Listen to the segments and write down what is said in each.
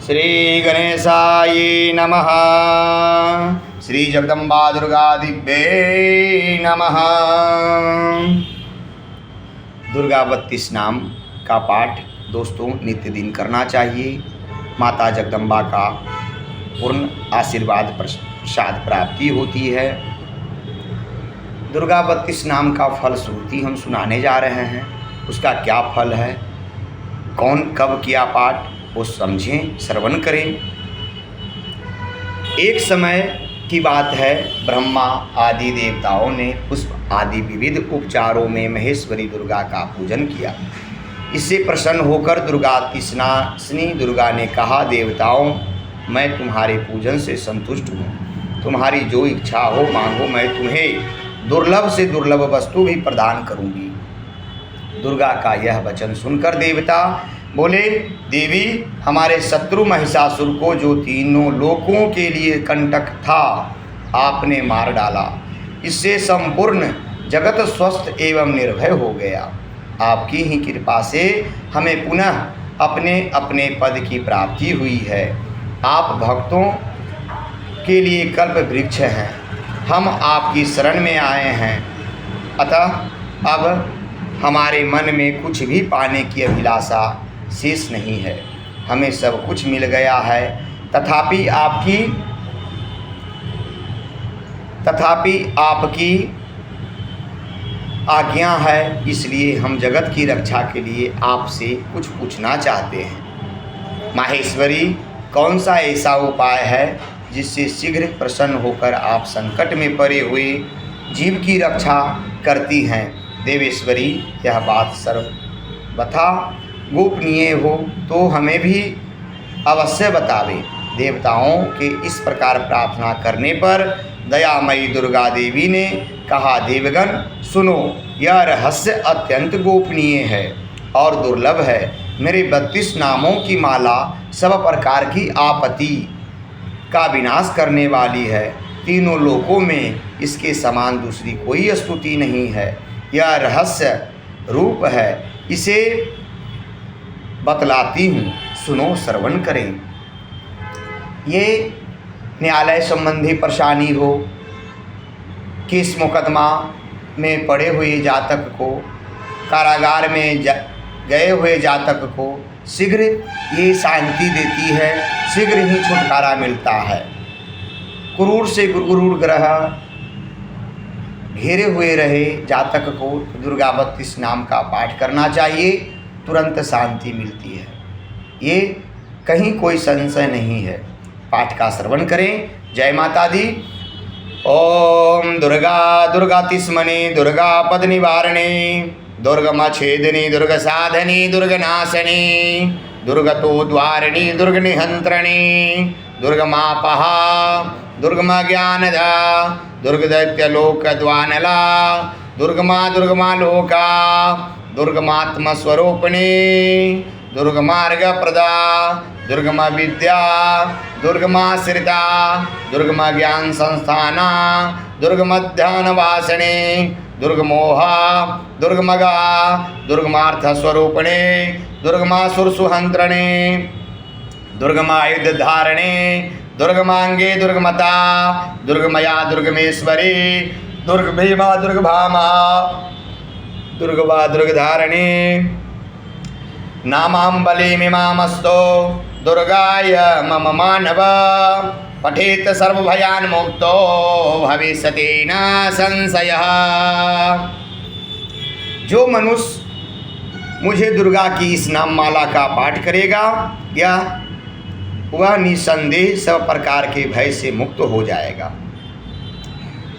श्री गणेशाय नमः। श्री जगदम्बा दुर्गा दिव्ये नमः। दुर्गा 32 नाम का पाठ दोस्तों नित्य दिन करना चाहिए। माता जगदम्बा का पूर्ण आशीर्वाद प्रसाद प्राप्ति होती है। दुर्गा 32 नाम का फल श्रुति हम सुनाने जा रहे हैं। उसका क्या फल है, कौन कब किया पाठ, वो समझें, श्रवण करें। एक समय की बात है, ब्रह्मा आदि देवताओं ने पुष्प आदि विविध उपचारों में महेश्वरी दुर्गा का पूजन किया। इससे प्रसन्न होकर दुर्गा तिष्णासिनी दुर्गा ने कहा, देवताओं, मैं तुम्हारे पूजन से संतुष्ट हूँ। तुम्हारी जो इच्छा हो मांगो, मैं तुम्हें दुर्लभ से दुर्लभ वस्तु भी प्रदान करूँगी। दुर्गा का यह वचन सुनकर देवता बोले, देवी, हमारे शत्रु महिषासुर को, जो तीनों लोकों के लिए कंटक था, आपने मार डाला। इससे संपूर्ण जगत स्वस्थ एवं निर्भय हो गया। आपकी ही कृपा से हमें पुनः अपने अपने पद की प्राप्ति हुई है। आप भक्तों के लिए कल्प वृक्ष हैं। हम आपकी शरण में आए हैं। अतः अब हमारे मन में कुछ भी पाने की अभिलाषा शेष नहीं है। हमें सब कुछ मिल गया है, तथापि आपकी आज्ञा है, इसलिए हम जगत की रक्षा के लिए आपसे कुछ पूछना चाहते हैं। माहेश्वरी, कौन सा ऐसा उपाय है जिससे शीघ्र प्रसन्न होकर आप संकट में पड़े हुए जीव की रक्षा करती हैं? देवेश्वरी, यह बात सर्वथा गोपनीय हो तो हमें भी अवश्य बतावे। देवताओं के इस प्रकार प्रार्थना करने पर दयामयी दुर्गा देवी ने कहा, देवगण सुनो, यह रहस्य अत्यंत गोपनीय है और दुर्लभ है। मेरे 32 नामों की माला सब प्रकार की आपत्ति का विनाश करने वाली है। तीनों लोकों में इसके समान दूसरी कोई स्तुति नहीं है। यह रहस्य रूप है, इसे बतलाती हूँ, सुनो, श्रवण करें। ये न्यायालय संबंधी परेशानी हो, केस मुकदमा में पड़े हुए जातक को, कारागार में गए हुए जातक को शीघ्र ये शांति देती है, शीघ्र ही छुटकारा मिलता है। क्रूर से क्रूर ग्रह घेरे हुए रहे जातक को दुर्गा 32 नाम का पाठ करना चाहिए, तुरंत शांति मिलती है। ये कहीं कोई संशय नहीं है। पाठ का श्रवण करें। जय माता दी। ओम दुर्गा दुर्गातिस्मने दुर्गा पद निवारणे दुर्गम छेदनी दुर्ग साधनी दुर्ग नाशनी दुर्गतो द्वारिणी दुर्ग निहंत्रणी दुर्गमापहा दुर्गमा ज्ञानदा दुर्ग दैत्य लोक द्वानला दुर्गमा दुर्गमा लोका दुर्गमात्म स्वरूपिणी दुर्गमार्ग प्रदा दुर्गमा विद्या दुर्गमाश्रिता दुर्गमा ज्ञान संस्थाना दुर्गमध्यान वासने दुर्गमोहा दुर्गमगा दुर्गमार्थ स्वरूपिणे दुर्गमासुर सुहंत्रणे दुर्गमायुध धारणे दुर्गमांगे दुर्गमता दुर्गमया दुर्गमेश्वरी दुर्गभीमा दुर्गभामा दुर्गवा दुर्गधारणे नामांबली मिमामस्तो दुर्गाय मम मानव पठेत सर्वभयान मुक्तो भविष्यति न संशयः। जो मनुष्य मुझे दुर्गा की इस नाम माला का पाठ करेगा, वह निसंदेह सब प्रकार के भय से मुक्त हो जाएगा।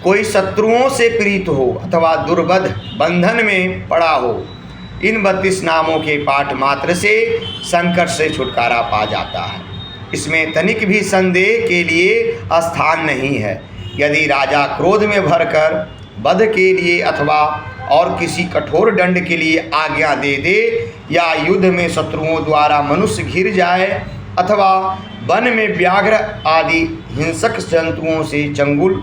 कोई शत्रुओं से पीड़ित हो अथवा दुर्बध बंधन में पड़ा हो, इन 32 नामों के पाठ मात्र से संकट से छुटकारा पा जाता है। इसमें तनिक भी संदेह के लिए स्थान नहीं है। यदि राजा क्रोध में भरकर वध के लिए अथवा और किसी कठोर दंड के लिए आज्ञा दे दे, या युद्ध में शत्रुओं द्वारा मनुष्य घिर जाए अथवा वन में व्याघ्र आदि हिंसक जंतुओं से चंगुल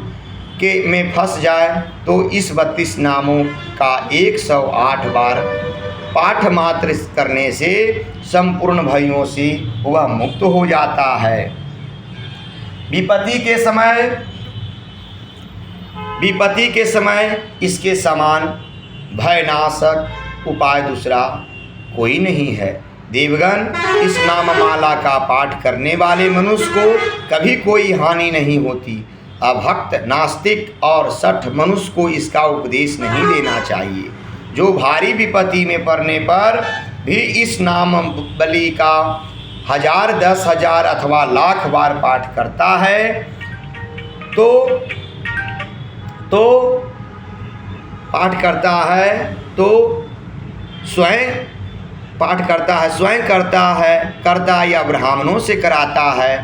के में फंस जाए, तो इस 32 नामों का 108 बार पाठ मात्र करने से संपूर्ण भयों से वह मुक्त हो जाता है। विपत्ति के समय इसके समान भयनाशक उपाय दूसरा कोई नहीं है। देवगण, इस नाममाला का पाठ करने वाले मनुष्य को कभी कोई हानि नहीं होती। अभक्त, नास्तिक और शठ मनुष्य को इसका उपदेश नहीं देना चाहिए। जो भारी विपत्ति में पड़ने पर भी इस नाम बलि का 1000, 10,000 अथवा लाख बार पाठ करता है तो स्वयं करता या ब्राह्मणों से कराता है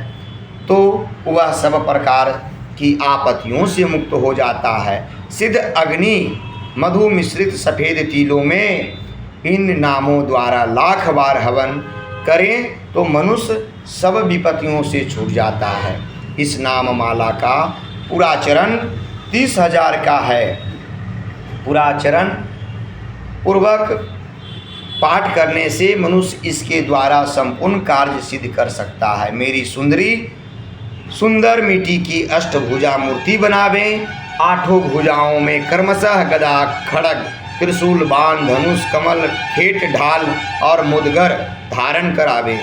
तो वह सब प्रकार की आपत्तियों से मुक्त हो जाता है। सिद्ध अग्नि मधु मिश्रित सफ़ेद तिलों में इन नामों द्वारा लाख बार हवन करें तो मनुष्य सब विपत्तियों से छूट जाता है। इस नाममाला का पुराचरण 30,000 का है। पुराचरण पूर्वक पाठ करने से मनुष्य इसके द्वारा संपूर्ण कार्य सिद्ध कर सकता है। मेरी सुंदर मिट्टी की अष्टभुजा मूर्ति बनावें। 8 भुजाओं में क्रमशः गदा, खड्ग, त्रिशूल, बाण, धनुष, कमल, खेट, ढाल और मुदगर धारण करावे।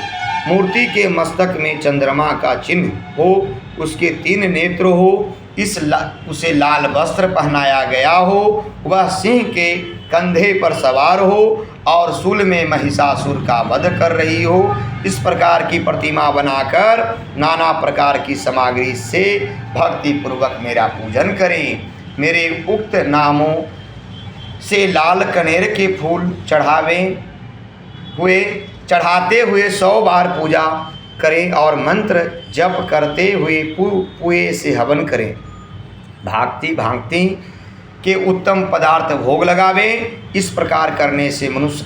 मूर्ति के मस्तक में चंद्रमा का चिन्ह हो, उसके 3 नेत्र हो, उसे लाल वस्त्र पहनाया गया हो, वह सिंह के कंधे पर सवार हो और शूल में महिषासुर का वध कर रही हो। इस प्रकार की प्रतिमा बनाकर नाना प्रकार की सामग्री से भक्ति पूर्वक मेरा पूजन करें। मेरे उक्त नामों से लाल कनेर के फूल चढ़ाते हुए 100 बार पूजा करें और मंत्र जप करते हुए पुए से हवन करें। भांति के उत्तम पदार्थ भोग लगावें। इस प्रकार करने से मनुष्य